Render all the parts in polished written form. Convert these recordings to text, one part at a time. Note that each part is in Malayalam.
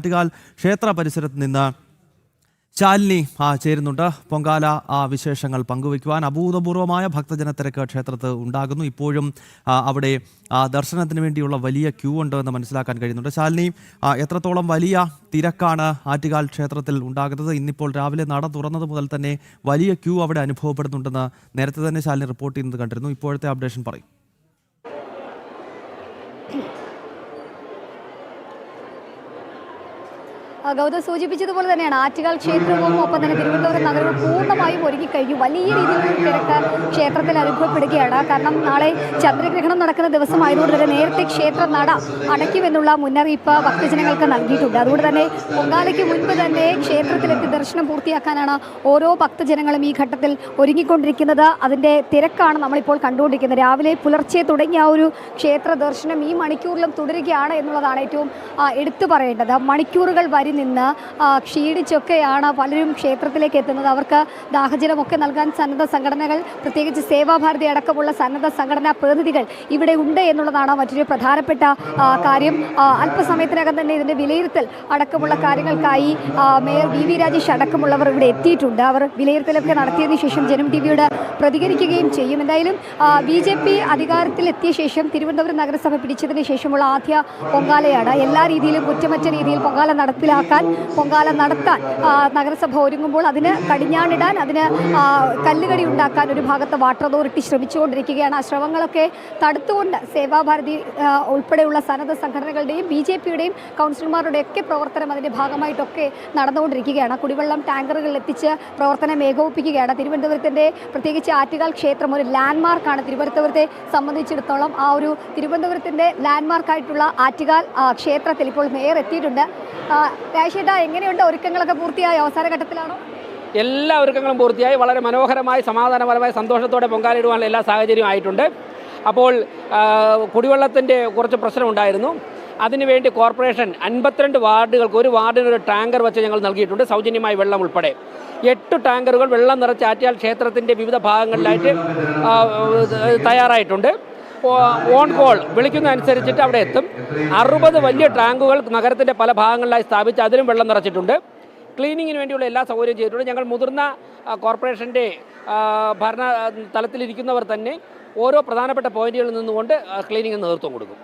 ആറ്റുകാൽ ക്ഷേത്ര പരിസരത്ത് നിന്ന് ശാലിനി ചേരുന്നുണ്ട്. പൊങ്കാല വിശേഷങ്ങൾ പങ്കുവയ്ക്കുവാൻ അഭൂതപൂർവമായ ഭക്തജനത്തിരക്ക് ക്ഷേത്രത്തിൽ ഉണ്ടാകുന്നു. ഇപ്പോഴും അവിടെ ദർശനത്തിന് വേണ്ടിയുള്ള വലിയ ക്യൂ ഉണ്ട് എന്ന് മനസ്സിലാക്കാൻ കഴിയുന്നുണ്ട്. ശാലിനി, എത്രത്തോളം വലിയ തിരക്കാണ് ആറ്റുകാൽ ക്ഷേത്രത്തിൽ ഉണ്ടാകുന്നത്? ഇന്നിപ്പോൾ രാവിലെ നട തുറന്നത് മുതൽ തന്നെ വലിയ ക്യൂ അവിടെ അനുഭവപ്പെടുന്നുണ്ടെന്ന് നേരത്തെ തന്നെ ശാലിനി റിപ്പോർട്ട് ചെയ്യുന്നത് കണ്ടിരുന്നു. ഇപ്പോഴത്തെ അപ്ഡേഷൻ പറയും. ഗൗതം സൂചിപ്പിച്ചതുപോലെ തന്നെയാണ് ആറ്റുകാൽ ക്ഷേത്രവും ഒപ്പം തന്നെ തിരുവനന്തപുരം നഗരവും പൂർണ്ണമായും ഒരുങ്ങിക്കഴിഞ്ഞു. വലിയ രീതിയിലുള്ള തിരക്ക് ക്ഷേത്രത്തിൽ അനുഭവപ്പെടുകയാണ്. കാരണം നാളെ ചന്ദ്രഗ്രഹണം നടക്കുന്ന ദിവസമായതുകൊണ്ട് തന്നെ നേരത്തെ ക്ഷേത്ര നട അടയ്ക്കുമെന്നുള്ള മുന്നറിയിപ്പ് ഭക്തജനങ്ങൾക്ക് നൽകിയിട്ടുണ്ട്. അതുകൊണ്ട് തന്നെ പൊങ്കാലയ്ക്ക് മുൻപ് തന്നെ ക്ഷേത്രത്തിലെത്തി ദർശനം പൂർത്തിയാക്കാനാണ് ഓരോ ഭക്തജനങ്ങളും ഈ ഘട്ടത്തിൽ ഒരുങ്ങിക്കൊണ്ടിരിക്കുന്നത്. അതിൻ്റെ തിരക്കാണ് നമ്മളിപ്പോൾ കണ്ടുകൊണ്ടിരിക്കുന്നത്. രാവിലെ പുലർച്ചെ തുടങ്ങിയ ഒരു ക്ഷേത്ര ദർശനം ഈ മണിക്കൂറിലും തുടരുകയാണ് എന്നുള്ളതാണ് ഏറ്റവും എടുത്തു പറയേണ്ടത്. മണിക്കൂറുകൾ വരി നിന്ന് ക്ഷീണിച്ചൊക്കെയാണ് പലരും ക്ഷേത്രത്തിലേക്ക് എത്തുന്നത്. അവർക്ക് ദാഹജലമൊക്കെ നൽകാൻ സന്നദ്ധ സംഘടനകൾ, പ്രത്യേകിച്ച് സേവാഭാരതി അടക്കമുള്ള സന്നദ്ധ സംഘടനാ പ്രതിനിധികൾ ഇവിടെ ഉണ്ട് എന്നുള്ളതാണ് മറ്റൊരു പ്രധാനപ്പെട്ട കാര്യം. അല്പസമയത്തിനകം തന്നെ ഇതിൻ്റെ വിലയിരുത്തൽ അടക്കമുള്ള കാര്യങ്ങൾക്കായി മേയർ വി രാജേഷ് അടക്കമുള്ളവർ ഇവിടെ എത്തിയിട്ടുണ്ട്. അവർ വിലയിരുത്തലൊക്കെ നടത്തിയതിനു ശേഷം ജനം ടിവിയോട് പ്രതികരിക്കുകയും ചെയ്യും. എന്തായാലും BJP അധികാരത്തിലെത്തിയ ശേഷം തിരുവനന്തപുരം നഗരസഭ പിടിച്ചതിന് ശേഷമുള്ള ആദ്യ പൊങ്കാലയാണ്. എല്ലാ രീതിയിലും കുറ്റമറ്റ രീതിയിൽ പൊങ്കാല പൊങ്കാല നടത്താൻ നഗരസഭ ഒരുങ്ങുമ്പോൾ അതിന് കടിഞ്ഞാണിടാൻ, അതിന് കല്ലുകടി ഉണ്ടാക്കാൻ ഒരു ഭാഗത്ത് വാട്ടർ അതോറിറ്റി ശ്രമിച്ചുകൊണ്ടിരിക്കുകയാണ്. ആ ശ്രമങ്ങളൊക്കെ തടുത്തുകൊണ്ട് സേവാഭാരതി ഉൾപ്പെടെയുള്ള സന്നദ്ധ സംഘടനകളുടെയും BJPയുടെയും കൗൺസിലർമാരുടെയൊക്കെ പ്രവർത്തനം അതിൻ്റെ ഭാഗമായിട്ടൊക്കെ നടന്നുകൊണ്ടിരിക്കുകയാണ്. കുടിവെള്ളം ടാങ്കറുകളിൽ എത്തിച്ച് പ്രവർത്തനം ഏകോപിപ്പിക്കുകയാണ്. തിരുവനന്തപുരത്തിൻ്റെ പ്രത്യേകിച്ച് ആറ്റുകാൽ ക്ഷേത്രം ഒരു ലാൻഡ്മാർക്കാണ്. തിരുവനന്തപുരത്തെ സംബന്ധിച്ചിടത്തോളം ആ ഒരു തിരുവനന്തപുരത്തിൻ്റെ ലാൻഡ്മാർക്കായിട്ടുള്ള ആറ്റുകാൽ ക്ഷേത്രത്തിൽ ഇപ്പോൾ മേയർ എത്തിയിട്ടുണ്ട്. രാജേഷേട്ടാ, എങ്ങനെയുണ്ട്? ഒരുക്കങ്ങളൊക്കെ പൂർത്തിയായി അവസാന ഘട്ടത്തിലാണോ? എല്ലാ ഒരുക്കങ്ങളും പൂർത്തിയായി. വളരെ മനോഹരമായി, സമാധാനപരമായി, സന്തോഷത്തോടെ പൊങ്കാലയിടുവാനുള്ള എല്ലാ സാഹചര്യവും ആയിട്ടുണ്ട്. അപ്പോൾ കുടിവെള്ളത്തിൻ്റെ കുറച്ച് പ്രശ്നമുണ്ടായിരുന്നു. അതിനുവേണ്ടി കോർപ്പറേഷൻ 52 വാർഡുകൾക്ക് ഒരു വാർഡിനൊരു ടാങ്കർ വെച്ച് ഞങ്ങൾ നൽകിയിട്ടുണ്ട്, സൗജന്യമായി വെള്ളം ഉൾപ്പെടെ. 8 ടാങ്കറുകൾ വെള്ളം നിറച്ച് ആറ്റുകാൽ ക്ഷേത്രത്തിൻ്റെ വിവിധ ഭാഗങ്ങളിലായിട്ട് തയ്യാറായിട്ടുണ്ട്. ഓൺ കോൾ വിളിക്കുന്നതനുസരിച്ചിട്ട് അവിടെ എത്തും. 60 വലിയ ടാങ്കുകൾ നഗരത്തിൻ്റെ പല ഭാഗങ്ങളിലായി സ്ഥാപിച്ച് അതിലും വെള്ളം നിറച്ചിട്ടുണ്ട്. ക്ലീനിങ്ങിന് വേണ്ടിയുള്ള എല്ലാ സൗകര്യവും ചെയ്തിട്ടുണ്ട്. ഞങ്ങൾ മുതിർന്ന കോർപ്പറേഷൻ്റെ ഭരണ തലത്തിലിരിക്കുന്നവർ തന്നെ ഓരോ പ്രധാനപ്പെട്ട പോയിന്റുകളിൽ നിന്നുകൊണ്ട് ക്ലീനിങ്ങിന് നേതൃത്വം കൊടുക്കും.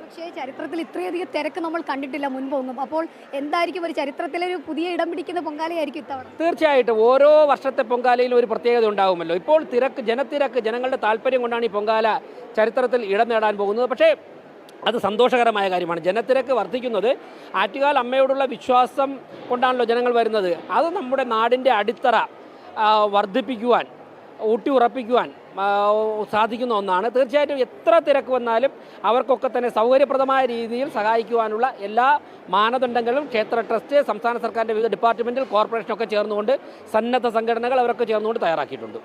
പക്ഷേ ചരിത്രത്തിൽ ഇത്രയധികം തിരക്ക് നമ്മൾ കണ്ടിട്ടില്ല മുൻപൊന്നും. അപ്പോൾ എന്തായിരിക്കും ഒരു ചരിത്രത്തിലൊരു പുതിയ ഇടം പിടിക്കുന്ന പൊങ്കാലയായിരിക്കും ഇത്തവണ? തീർച്ചയായിട്ടും ഓരോ വർഷത്തെ പൊങ്കാലയിലും ഒരു പ്രത്യേകത ഉണ്ടാകുമല്ലോ. ഇപ്പോൾ ജനത്തിരക്ക്, ജനങ്ങളുടെ താല്പര്യം കൊണ്ടാണ് ഈ പൊങ്കാല ചരിത്രത്തിൽ ഇടം നേടാൻ പോകുന്നത്. പക്ഷേ അത് സന്തോഷകരമായ കാര്യമാണ്. ജനത്തിരക്ക് വർദ്ധിക്കുന്നത് ആറ്റുകാൽ അമ്മയോടുള്ള വിശ്വാസം കൊണ്ടാണല്ലോ ജനങ്ങൾ വരുന്നത്. അത് നമ്മുടെ നാടിൻ്റെ അടിത്തറ വർദ്ധിപ്പിക്കുവാൻ, ഊട്ടി ഉറപ്പിക്കുവാൻ സാധിക്കുന്ന ഒന്നാണ്. തീർച്ചയായിട്ടും എത്ര തിരക്ക് വന്നാലും അവർക്കൊക്കെ തന്നെ സൗകര്യപ്രദമായ രീതിയിൽ സഹായിക്കുവാനുള്ള എല്ലാ മാനദണ്ഡങ്ങളും ക്ഷേത്ര ട്രസ്റ്റ്, സംസ്ഥാന സർക്കാരിൻ്റെ വിവിധ ഡിപ്പാർട്ട്മെൻറ്റിൽ, കോർപ്പറേഷനൊക്കെ ചേർന്നുകൊണ്ട്, സന്നദ്ധ സംഘടനകൾ അവരൊക്കെ ചേർന്നുകൊണ്ട് തയ്യാറാക്കിയിട്ടുണ്ട്.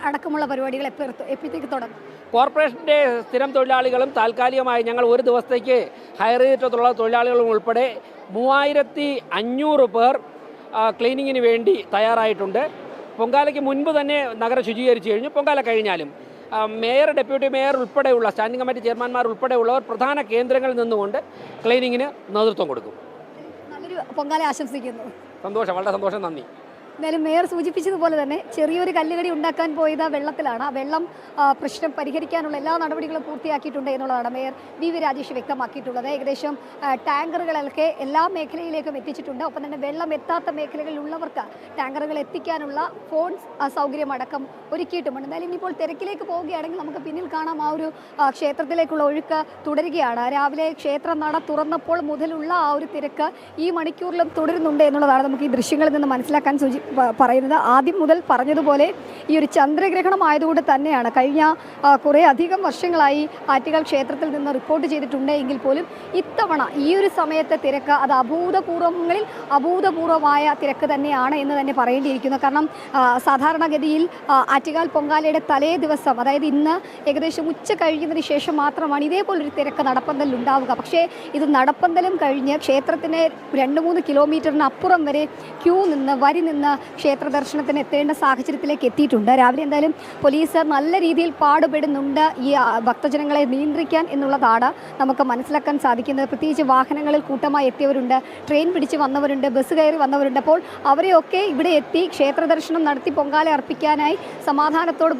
അടക്കമുള്ള പരിപാടികൾ എപ്പോഴത്തേക്ക് തുടങ്ങും? കോർപ്പറേഷൻ്റെ സ്ഥിരം തൊഴിലാളികളും താൽക്കാലികമായി ഞങ്ങൾ ഒരു ദിവസത്തേക്ക് ഹയർ ചെയ്തിട്ടുള്ള തൊഴിലാളികളും ഉൾപ്പെടെ 3500 പേർ ക്ലീനിങ്ങിന് വേണ്ടി തയ്യാറായിട്ടുണ്ട്. പൊങ്കാലയ്ക്ക് മുൻപ് തന്നെ നഗരം ശുചീകരിച്ചു കഴിഞ്ഞു. പൊങ്കാല കഴിഞ്ഞാലും മേയർ, ഡെപ്യൂട്ടി മേയർ ഉൾപ്പെടെയുള്ള സ്റ്റാൻഡിംഗ് കമ്മിറ്റി ചെയർമാൻമാർ ഉൾപ്പെടെയുള്ളവർ പ്രധാന കേന്ദ്രങ്ങളിൽ നിന്നുകൊണ്ട് ക്ലീനിങ്ങിന് നേതൃത്വം കൊടുക്കും. നല്ലൊരു പൊങ്കാല ആശംസിക്കുന്നു. സന്തോഷം, വളരെ സന്തോഷം, നന്ദി. എന്തായാലും മേയർ സൂചിപ്പിച്ചതുപോലെ തന്നെ ചെറിയൊരു കല്ലുകടി ഉണ്ടാക്കാൻ പോയത് വെള്ളത്തിലാണ്. ആ വെള്ളം പ്രശ്നം പരിഹരിക്കാനുള്ള എല്ലാ നടപടികളും പൂർത്തിയാക്കിയിട്ടുണ്ട് എന്നുള്ളതാണ് മേയർ വി രാജേഷ് വ്യക്തമാക്കിയിട്ടുള്ളത്. ഏകദേശം ടാങ്കറുകളൊക്കെ എല്ലാ മേഖലയിലേക്കും എത്തിച്ചിട്ടുണ്ട്. ഒപ്പം തന്നെ വെള്ളം എത്താത്ത മേഖലകളിലുള്ളവർക്ക് ടാങ്കറുകൾ എത്തിക്കാനുള്ള ഫോൺ സൗകര്യം അടക്കം ഒരുക്കിയിട്ടുമുണ്ട്. എന്തായാലും ഇനിയിപ്പോൾ തിരക്കിലേക്ക് പോവുകയാണെങ്കിൽ നമുക്ക് പിന്നിൽ കാണാം ആ ഒരു ക്ഷേത്രത്തിലേക്കുള്ള ഒഴുക്ക് തുടരുകയാണ്. രാവിലെ ക്ഷേത്ര നട തുറന്നപ്പോൾ മുതലുള്ള ആ ഒരു തിരക്ക് ഈ മണിക്കൂറിലും തുടരുന്നുണ്ട് എന്നുള്ളതാണ് നമുക്ക് ഈ ദൃശ്യങ്ങളിൽ നിന്ന് മനസ്സിലാക്കാൻ പറയുന്നത്. ആദ്യം മുതൽ പറഞ്ഞതുപോലെ ഈ ഒരു ചന്ദ്രഗ്രഹണം ആയതുകൊണ്ട് തന്നെയാണ് കഴിഞ്ഞ കുറേ അധികം വർഷങ്ങളായി ആറ്റുകാൽ ക്ഷേത്രത്തിൽ നിന്ന് റിപ്പോർട്ട് ചെയ്തിട്ടുണ്ട് എങ്കിൽ പോലും ഇത്തവണ ഈ ഒരു സമയത്തെ തിരക്ക് അത് അഭൂതപൂർവമായ തിരക്ക് തന്നെയാണ് എന്ന് തന്നെ പറയേണ്ടിയിരിക്കുന്നു. കാരണം സാധാരണഗതിയിൽ ആറ്റുകാൽ പൊങ്കാലയുടെ തലേ ദിവസം, അതായത് ഇന്ന് ഏകദേശം ഉച്ച കഴിയുന്നതിന് ശേഷം മാത്രമാണ് ഇതേപോലൊരു തിരക്ക് നടപ്പന്തലിൽ ഉണ്ടാവുക. പക്ഷേ ഇത് നടപ്പന്തലും കഴിഞ്ഞ് ക്ഷേത്രത്തിന് 2-3 കിലോമീറ്ററിന് അപ്പുറം വരെ ക്യൂ നിന്ന് വരി നിന്ന് ക്ഷേത്ര ദർശനത്തിന് എത്തേണ്ട സാഹചര്യത്തിലേക്ക് എത്തിയിട്ടുണ്ട്. രാവിലെ എന്തായാലും പോലീസ് നല്ല രീതിയിൽ പാടുപെടുന്നുണ്ട് ഈ ഭക്തജനങ്ങളെ നിയന്ത്രിക്കാൻ എന്നുള്ളതാണ് നമുക്ക് മനസ്സിലാക്കാൻ സാധിക്കുന്നത്. പ്രത്യേകിച്ച് വാഹനങ്ങളിൽ കൂട്ടമായി എത്തിയവരുണ്ട്, ട്രെയിൻ പിടിച്ച് വന്നവരുണ്ട്, ബസ് കയറി വന്നവരുണ്ട്. അപ്പോൾ അവരെയൊക്കെ ഇവിടെ എത്തി ക്ഷേത്ര ദർശനം നടത്തി പൊങ്കാല അർപ്പിക്കാനായി സമാധാനത്തോട്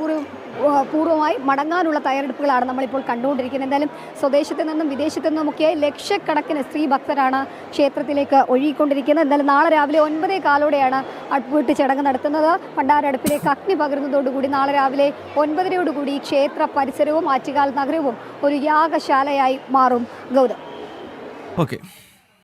പൂർവ്വമായി മടങ്ങാനുള്ള തയ്യാറെടുപ്പുകളാണ് നമ്മളിപ്പോൾ കണ്ടുകൊണ്ടിരിക്കുന്നത്. എന്തായാലും സ്വദേശത്തു നിന്നും വിദേശത്തു നിന്നുമൊക്കെ ലക്ഷക്കണക്കിന് സ്ത്രീ ഭക്തരാണ് ക്ഷേത്രത്തിലേക്ക് ഒഴുകിക്കൊണ്ടിരിക്കുന്നത്. എന്തായാലും നാളെ രാവിലെ 9:15 അടുപ്പിട്ട് ചടങ്ങ് നടത്തുന്നത്. ഭണ്ഡാരടുപ്പിലേക്ക് അഗ്നി പകരുന്നതോടുകൂടി നാളെ രാവിലെ 9:00 ക്ഷേത്ര പരിസരവും ആറ്റുകാൽ നഗരവും ഒരു യാഗശാലയായി മാറും. ഗൗതം. ഓക്കെ.